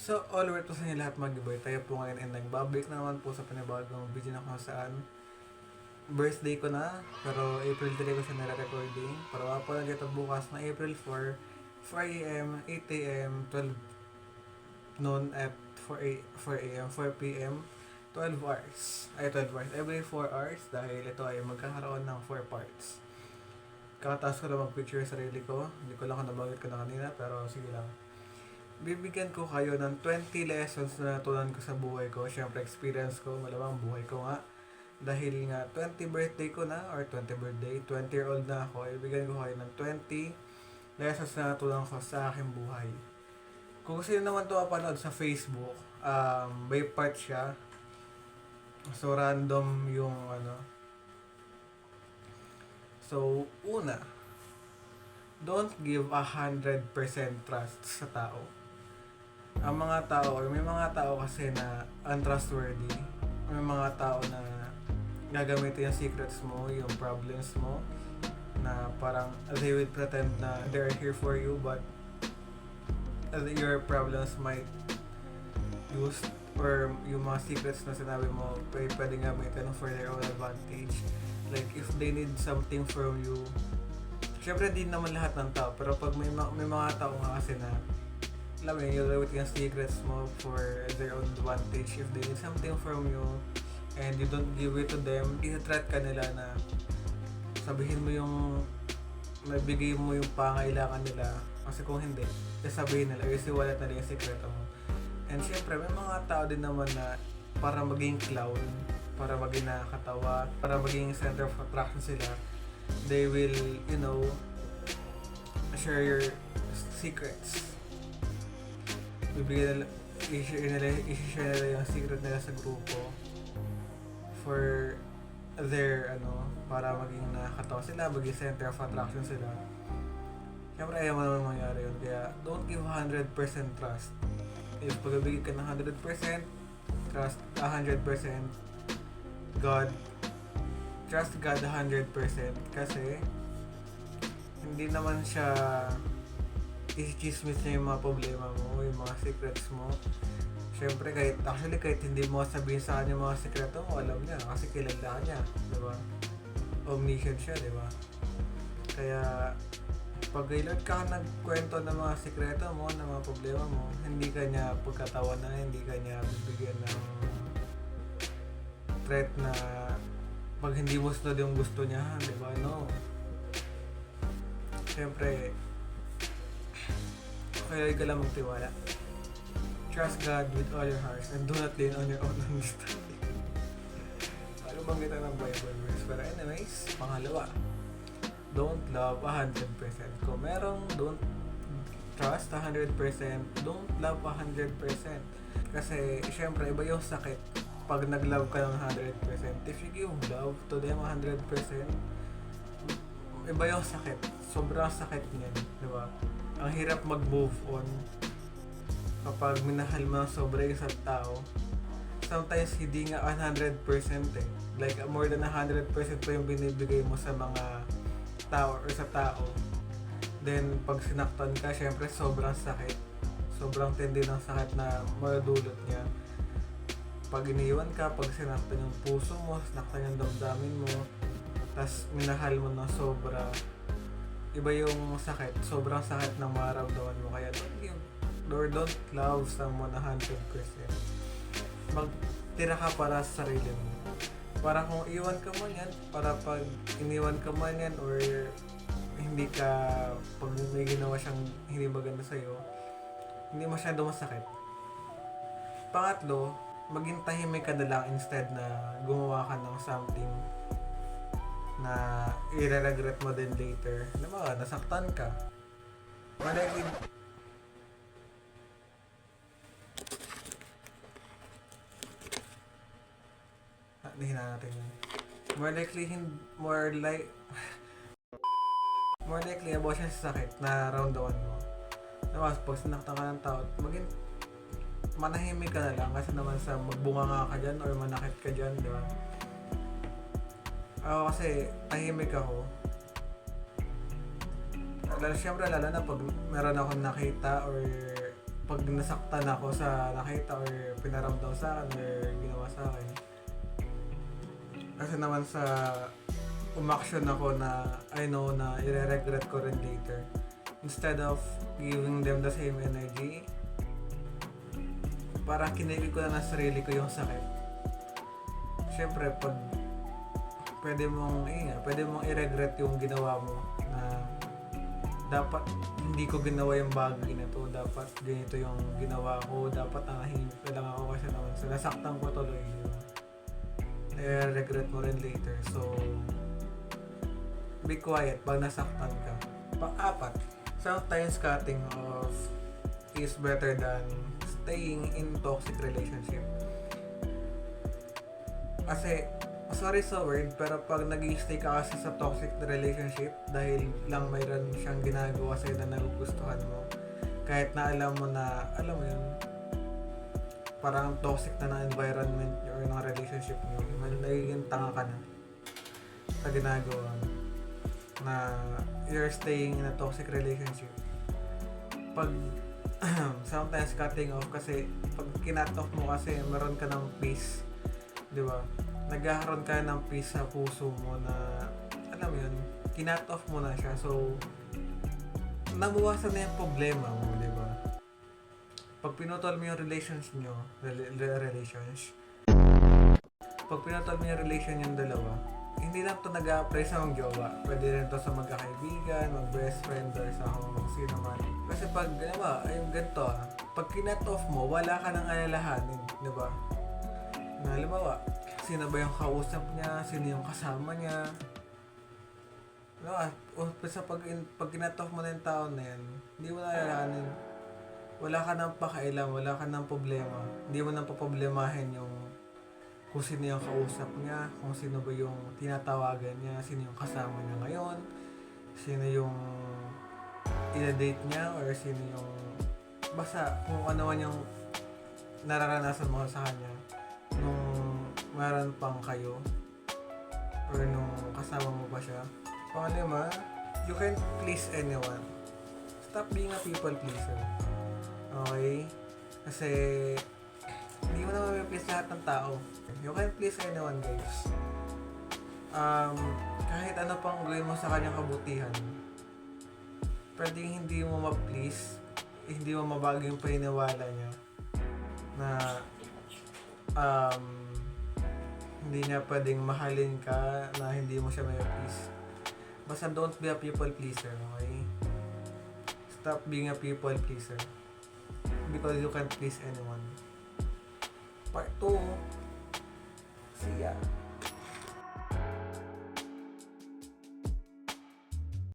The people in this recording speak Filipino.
So, all right po sa inyo lahat mga giboy. Tayo po ngayon ay nagbabalik na naman po sa panibagong video na kung saan birthday ko na. Pero April 3 ko siya nila-recording. Pero po lang ito bukas na April 4, 4 a.m., 8 a.m., 12 noon at 4 a.m., 4 p.m., 12 hours. Ay, 12 hours. Every 4 hours dahil ito ay magkakaroon ng 4 parts. Kakataas ko lang mag-picture sa sarili ko. Hindi ko lang kung nabanggit ko na kanina pero sige lang. Bibigyan ko kayo ng 20 lessons na natutunan ko sa buhay ko. Siyempre, experience ko, malamang buhay ko nga. Dahil nga, 20 birthday ko na, or 20 birthday, 20-year-old na ako, ibigyan ko kayo ng 20 lessons na natutunan ko sa aking buhay. Kung sino naman ito mapanood sa Facebook, by part siya. So, random yung So, una, don't give 100% trust sa tao. Ang mga tao, or may mga tao kasi na untrustworthy. May mga tao na gagamitin yung secrets mo, yung problems mo, na parang they will pretend na they're here for you, but your problems might use, or yung mga secrets na sinabi mo, pwedeng gamitin for their own advantage. Like, if they need something from you, syempre din naman lahat ng tao, pero pag may mga tao nga kasi na alam mo yun, you'll with yung secrets mo for their own advantage. If they need something from you and you don't give it to them, i-threat ka nila na sabihin mo yung mabigay mo yung pangailangan nila, kasi kung hindi, sabihin nila, isiwalat nila yung sekreto mo. And syempre, may mga tao din naman na para maging clown, para maging nakakatawa, para maging center of attraction sila, they will, share your secrets. Bibigyan nila, i-share nila yung secret nila sa grupo for their, para maging nakakatawa sila, maging center of attraction sila. Siyempre, ayaw mo naman mangyari yun. Kaya, don't give 100% trust. If pagbibigay ka ng 100%, trust 100%, God, trust God 100%, kasi hindi naman siya i-chismis niya yung mga problema mo, yung mga secrets mo. Siyempre, kahit hindi mo sabihin sa kanya yung mga sekreto mo, alam niya, kasi kilala ka niya, diba? Omniscient siya, diba? Kaya, pag Lord ka nagkwento ng mga sekreto mo, ng mga problema mo, hindi ka niya pagkatawanan, hindi ka niya bibigyan ng threat na pag hindi mo sunod yung gusto niya, diba? No. Siyempre, kaya ka lang magtiwala. Trust God with all your heart and do not lean on your own understanding. Ano bang kita ng Bible verse? Pero anyways, pangalawa, don't love 100%. Kung merong don't trust 100%, don't love 100%. Kasi, syempre, iba yung sakit pag nag-love ka ng 100%. If you give love to them 100%, iba yung sakit. Sobrang sakit niyan, di ba? Ang hirap mag-move on kapag minahal mo ng sobra yung isang tao. Sometimes hindi nga 100% eh. Like more than 100% pa yung binibigay mo sa mga tao or sa tao. Then pag sinaktan ka, syempre sobrang sakit. Sobrang tindi ng sakit na madudulot niya. Pag iniwan ka, pag sinaktan yung puso mo, sinaktan yung damdamin mo, tas minahal mo ng sobra, iba yung sakit, sobrang sakit ng maramdaman mo. Kaya don't love someone 100%. Magtira ka para sa sarili mo. Para kung iwan ka man yan, para pag iniwan ka man yan, or hindi ka, pag may ginawa siyang hindi maganda sa'yo, hindi masyado masakit. Pangatlo, maging tahimik ka na lang instead na gumawa ka ng something na i-regret mo din later. Alam mo, nasaktan ka. Malaki. Nahina natin yun. More likely about siya sa sakit na round-down mo. Naman, pag sinaktan ka ng tao, maging manahimik ka na lang kasi naman sa magbunga nga ka dyan or manakit ka dyan, di ba? Ako kasi tahimik ako. Siyempre lalo na pag meron akong nakita or pag nasaktan ako sa nakita or pinaramdam sa akin or ginawa sa akin. Kasi naman sa umaksyon ako na I know na i-regret ko rin later. Instead of giving them the same energy, parang kinigil ko na ng sarili ko yung sakit. Siyempre, pag pwede mong i-regret yung ginawa mo na dapat hindi ko ginawa yung bagay na to, dapat ganito yung ginawa ko, dapat nahihimik na lang ako kasi naman so nasaktan ko tuloy yun. I-regret mo rin later. So, be quiet pag nasaktan ka. Pang-apat, sometimes cutting off is better than staying in toxic relationship. Kasi, sorry sa word, pero pag nag-i-stay ka kasi sa toxic relationship dahil lang mayroon siyang ginagawa sa'yo na nagugustuhan mo, kahit na alam mo yun, parang toxic na ng environment or ng relationship nyo, nagiging tanga ka na sa ginagawa mo, na you're staying in a toxic relationship. Pag sometimes cutting off kasi pag kinat off mo kasi meron ka ng peace, di ba? Nagkakaroon ka ng peace sa puso mo na alam mo yun, kinat off mo na siya, so nabawasan na yung problema mo, di ba? Pag pinutol mo yung pag pinutol mo yung relation yung dalawa, hindi lang to nag-a-apply sa mga jowa. Pwede rin to sa magkakaibigan, mag-best friend, or sa kung sino man. Kasi pag, ayun ganito pag kinat off mo, wala ka nang alalahanin, di ba? Na halimbawa, sino ba yung kausap niya, sino yung kasama niya. Sa pag kinat off mo na yung tao na yan, hindi mo na alalahanin. Wala ka nang pakailam, wala ka nang problema. Hindi mo nang paproblemahin yung kung sino yung kausap niya, kung sino ba yung tinatawagan niya, sino yung kasama niya ngayon, sino yung ina-date niya, or sino yung basta kung ano man yung nararanasan mo sa kanya nung meron pang kayo or nung kasama mo pa siya. Pangalima, you can't please anyone. Stop being a people pleaser. Okay? Kasi hindi mo na ma-please lahat ng tao. You can't please anyone, guys. Kahit ano pang gawin mo sa kanyang kabutihan, pwedeng hindi mo ma-please, hindi mo mabago yung paniniwala niya na hindi niya pwedeng mahalin ka, na hindi mo siya may please. Basta don't be a people pleaser, okay? Stop being a people pleaser because you can't please anyone. Part 2. See ya.